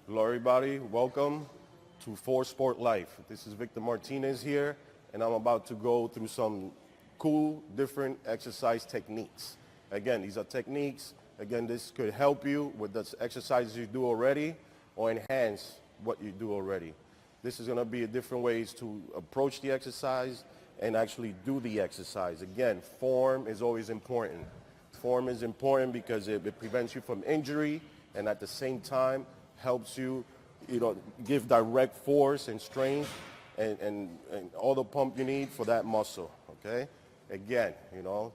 Hello everybody, welcome to For Sport Life. This is Victor Martinez here, and I'm about to go through some cool, different exercise techniques. Again, these are techniques. Again, this could help you with the exercises you do already or enhance what you do already. This is going to be different ways to approach the exercise and actually do the exercise. Again, form is always important. Form is important because it prevents you from injury and at the same time helps you, give direct force and strength and all the pump you need for that muscle, okay? Again,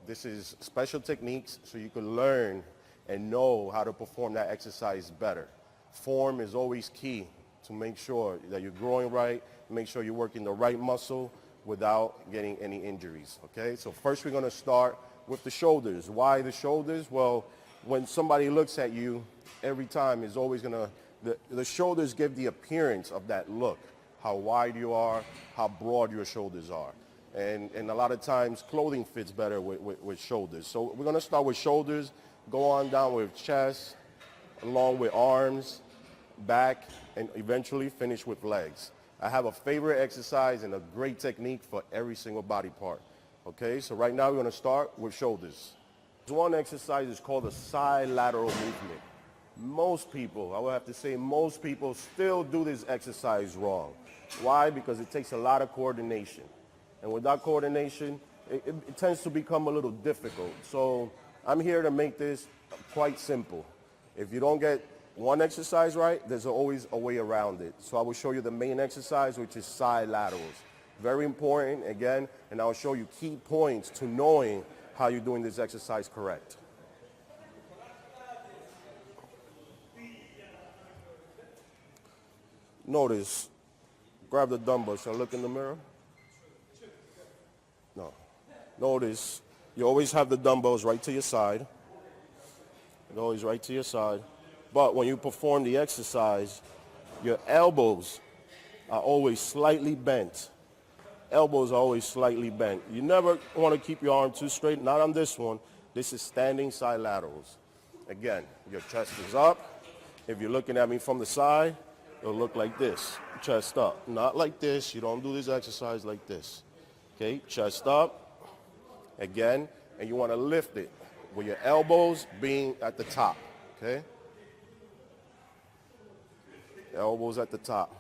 this is special techniques so you can learn and know how to perform that exercise better. Form is always key to make sure that you're growing right, make sure you're working the right muscle without getting any injuries, okay? So first we're gonna start with the shoulders. Why the shoulders? Well, when somebody looks at you, every time is always gonna, the shoulders give the appearance of that look, how wide you are, how broad your shoulders are. And a lot of times clothing fits better with shoulders. So we're gonna start with shoulders, go on down with chest, along with arms, back, and eventually finish with legs. I have a favorite exercise and a great technique for every single body part. Okay, so right now we're gonna start with shoulders. One exercise is called the side lateral movement. Most people, I would have to say most people still do this exercise wrong. Why? Because it takes a lot of coordination. And without coordination, it tends to become a little difficult. So I'm here to make this quite simple. If you don't get one exercise right, there's always a way around it. So I will show you the main exercise, which is side laterals. Very important, again, and I'll show you key points to knowing how you're doing this exercise correct. Notice, grab the dumbbell. Shall I look in the mirror? No. Notice, you always have the dumbbells right to your side. They're always right to your side. But when you perform the exercise, your elbows are always slightly bent. Elbows are always slightly bent. You never want to keep your arm too straight. Not on this one. This is standing side laterals. Again, your chest is up. If you're looking at me from the side, it'll look like this. Chest up. Not like this. You don't do this exercise like this. Okay, chest up. Again, and you want to lift it with your elbows being at the top. Okay? Elbows at the top.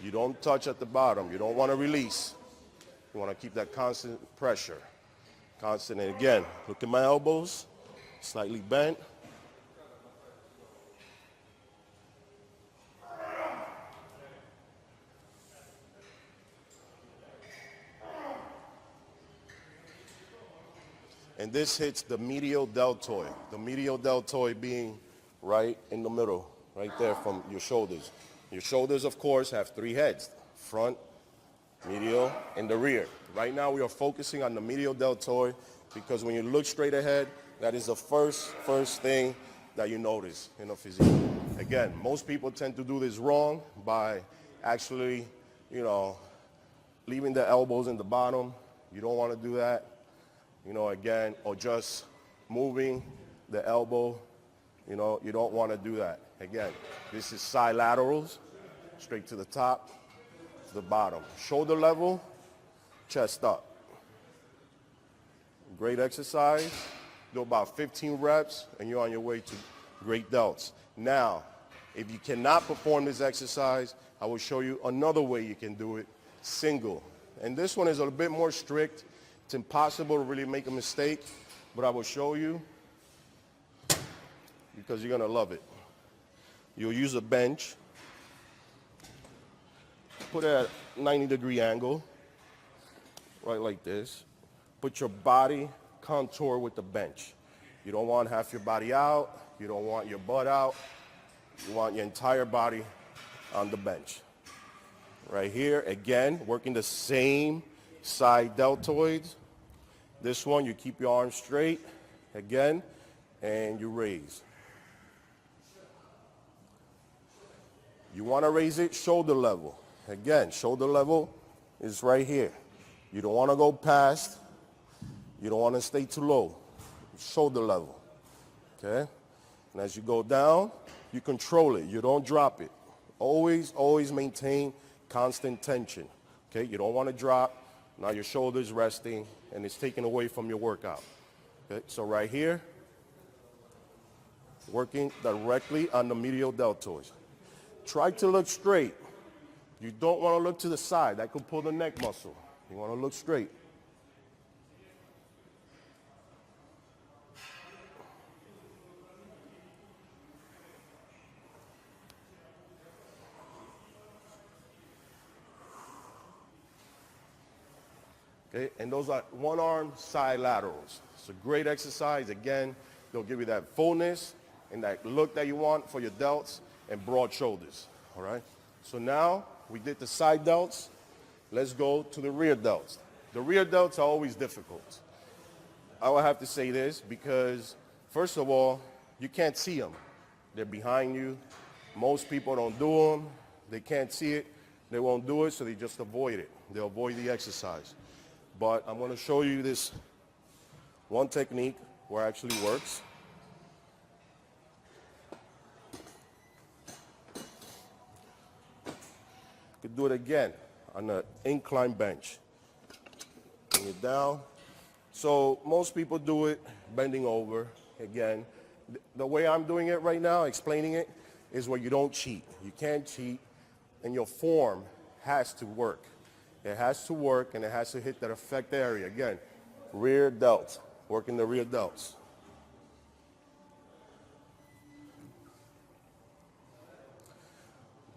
You don't touch at the bottom. You don't want to release. You want to keep that constant pressure. Constant. And again, look at my elbows. Slightly bent. And this hits the medial deltoid. The medial deltoid being right in the middle, right there from your shoulders. Your shoulders, of course, have three heads: front, medial, and the rear. Right now we are focusing on the medial deltoid because when you look straight ahead, that is the first thing that you notice in a physique. Again, most people tend to do this wrong by actually, leaving the elbows in the bottom. You don't want to do that. Again, or just moving the elbow, you don't want to do that. Again, this is side laterals, straight to the top, to the bottom. Shoulder level, chest up. Great exercise. Do about 15 reps, and you're on your way to great delts. Now, if you cannot perform this exercise, I will show you another way you can do it, single. And this one is a bit more strict. It's impossible to really make a mistake, but I will show you because you're going to love it. You'll use a bench, put it at a 90-degree angle, right like this. Put your body contour with the bench. You don't want half your body out. You don't want your butt out. You want your entire body on the bench. Right here, again, working the same side deltoids. This one, you keep your arms straight, again, and you raise. You want to raise it shoulder level. Again, shoulder level is right here. You don't want to go past. You don't want to stay too low. Shoulder level, okay? And as you go down, you control it. You don't drop it. Always maintain constant tension. Okay, you don't want to drop. Now your shoulder's resting and it's taken away from your workout. Okay, so right here, working directly on the medial deltoids. Try to look straight. You don't want to look to the side. That could pull the neck muscle. You want to look straight. Okay, and those are one-arm side laterals. It's a great exercise. Again, they'll give you that fullness and that look that you want for your delts and broad shoulders, all right? So now we did the side delts. Let's go to the rear delts. The rear delts are always difficult. I will have to say this because, first of all, you can't see them. They're behind you. Most people don't do them. They can't see it. They won't do it, so they just avoid it. They'll avoid the exercise. But I'm going to show you this one technique where it actually works. You could do it again on an incline bench. Bring it down. So most people do it bending over. Again, the way I'm doing it right now, explaining it, is where you don't cheat. You can't cheat, and your form has to work. It has to work, and it has to hit that effect area. Again, rear delts, working the rear delts.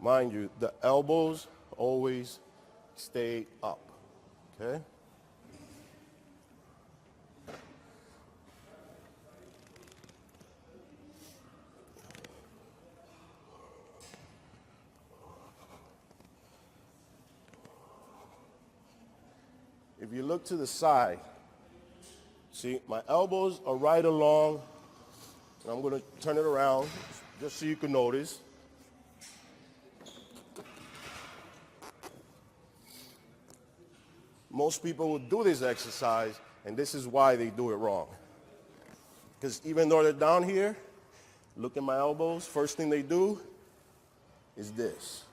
Mind you, the elbows always stay up, okay? If you look to the side, see, my elbows are right along, and I'm going to turn it around just so you can notice. Most people will do this exercise, and this is why they do it wrong. Because even though they're down here, look at my elbows, first thing they do is this.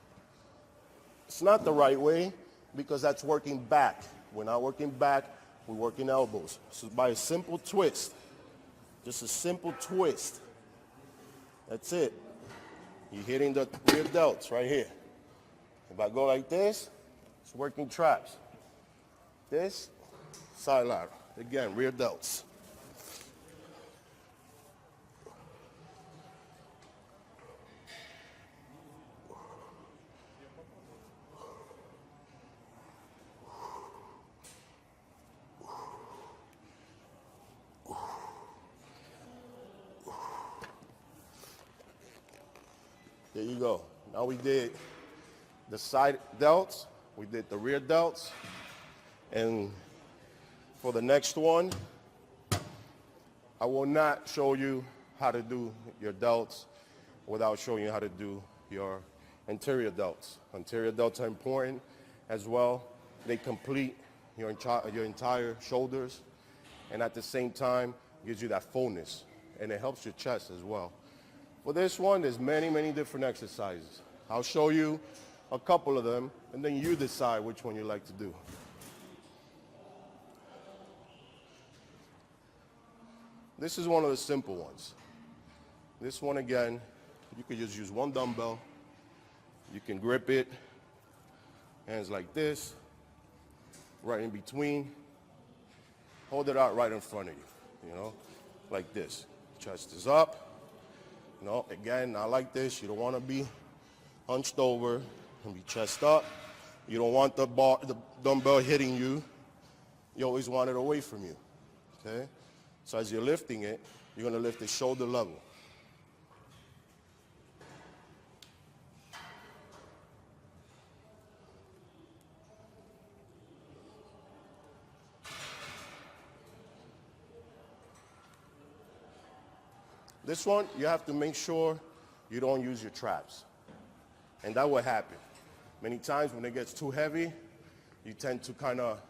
It's not the right way because that's working back. We're not working back, we're working elbows. So by a simple twist, just a simple twist, that's it. You're hitting the rear delts right here. If I go like this, it's working traps. This, side lateral. Again, rear delts. There you go. Now we did the side delts, we did the rear delts, and for the next one, I will not show you how to do your delts without showing you how to do your anterior delts. Anterior delts are important as well. They complete your entire shoulders, and at the same time, gives you that fullness, and it helps your chest as well. For this one, there's many different exercises. I'll show you a couple of them, and then you decide which one you like to do. This is one of the simple ones. This one, again, you could just use one dumbbell. You can grip it, hands like this, right in between. Hold it out right in front of you, like this. Chest is up. Again, not like this. You don't want to be hunched over and be chest up. You don't want the dumbbell hitting you. You always want it away from you, okay? So as you're lifting it, you're going to lift it shoulder level. This one, you have to make sure you don't use your traps. And that will happen. Many times when it gets too heavy, you tend to kind of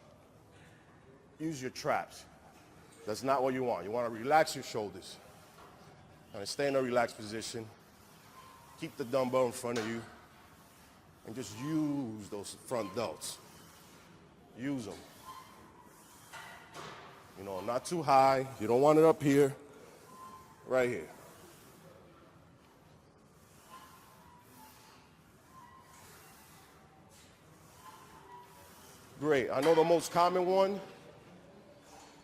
use your traps. That's not what you want. You want to relax your shoulders. And stay in a relaxed position. Keep the dumbbell in front of you. And just use those front delts. Use them. You know, not too high. You don't want it up here. Right here. Great. I know the most common one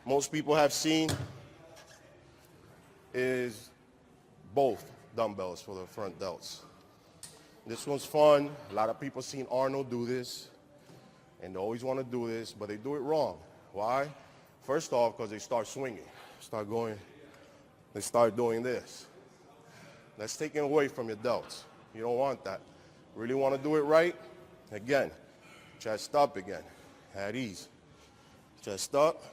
most people have seen is both dumbbells for the front delts. This one's fun. A lot of people seen Arnold do this, and they always want to do this, but they do it wrong. Why? First off, because they start swinging, they start doing this. That's taken away from your delts. You don't want that. Really want to do it right? Again, chest up again, at ease. Chest up.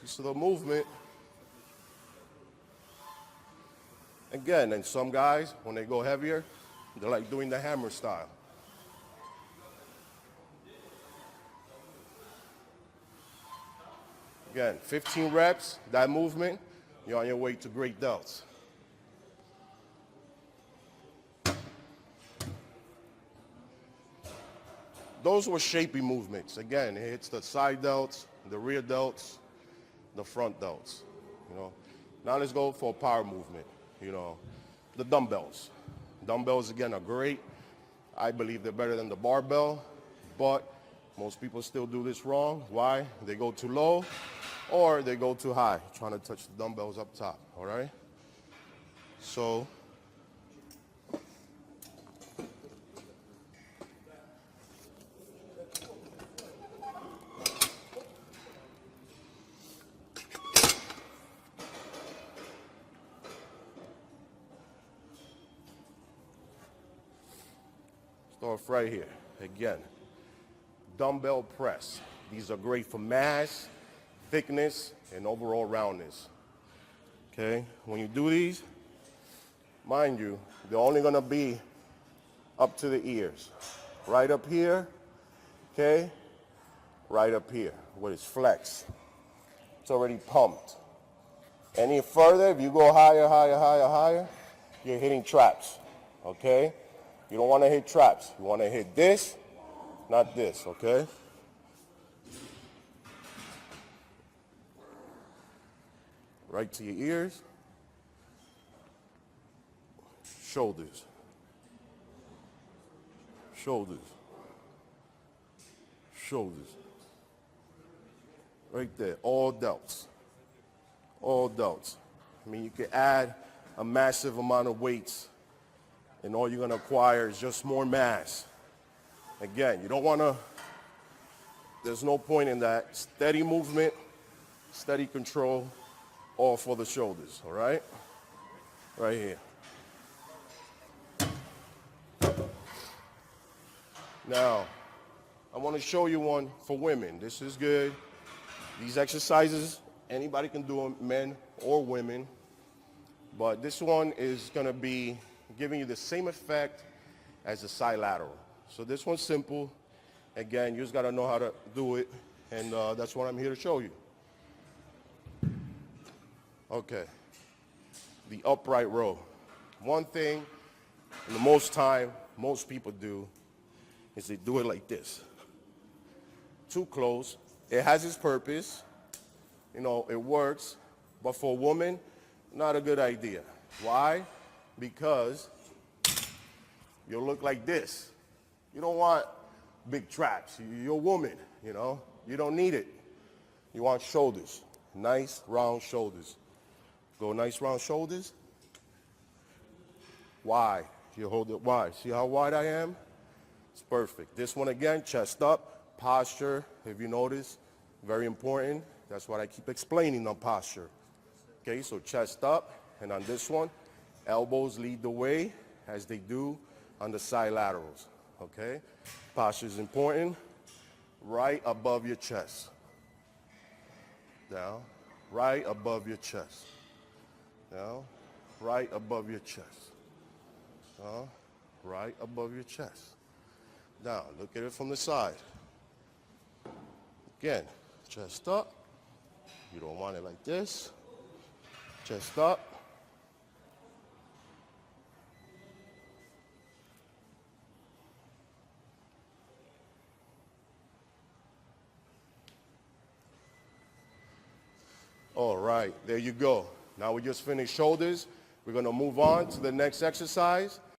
So the movement, again, and some guys, when they go heavier, they're like doing the hammer style. Again, 15 reps, that movement, you're on your way to great delts. Those were shapy movements. Again, it hits the side delts, the rear delts, the front delts, you know. Now let's go for a power movement, you know. The dumbbells. Dumbbells, again, are great. I believe they're better than the barbell, but most people still do this wrong. Why? They go too low or they go too high, trying to touch the dumbbells up top, all right? So, start right here. Again, dumbbell press. These are great for mass, thickness, and overall roundness. Okay, when you do these, mind you, they're only gonna be up to the ears. Right up here, okay, right up here, where it's flexed. It's already pumped. Any further, if you go higher, higher, higher, higher, you're hitting traps, okay? You don't want to hit traps. You want to hit this, not this, okay? Right to your ears. Shoulders. Shoulders. Shoulders. Right there, all delts. All delts. I mean, you can add a massive amount of weights and all you're gonna acquire is just more mass. Again, you don't wanna, there's no point in that. Steady movement, steady control, all for the shoulders, all right? Right here. Now, I wanna show you one for women. This is good. These exercises, anybody can do them, men or women, but this one is gonna be giving you the same effect as the side lateral. So this one's simple. Again, you just gotta know how to do it, and that's what I'm here to show you. Okay, the upright row. One thing, and the most time, most people do, is they do it like this. Too close. It has its purpose, you know, it works, but for a woman, not a good idea. Why? Because you'll look like this. You don't want big traps. You're a woman, you know. You don't need it. You want shoulders, nice round shoulders. Go nice round shoulders. Wide. You hold it wide. See how wide I am? It's perfect. This one again, chest up, posture, if you notice, very important. That's what I keep explaining on posture. Okay, so chest up, and on this one, elbows lead the way as they do on the side laterals, okay? Posture is important, right above your chest. Down, right above your chest. Down, right above your chest. right above your chest. Now, look at it from the side. Again, chest up. You don't want it like this. Chest up. All right, there you go. Now we just finished shoulders. We're going to move on to the next exercise.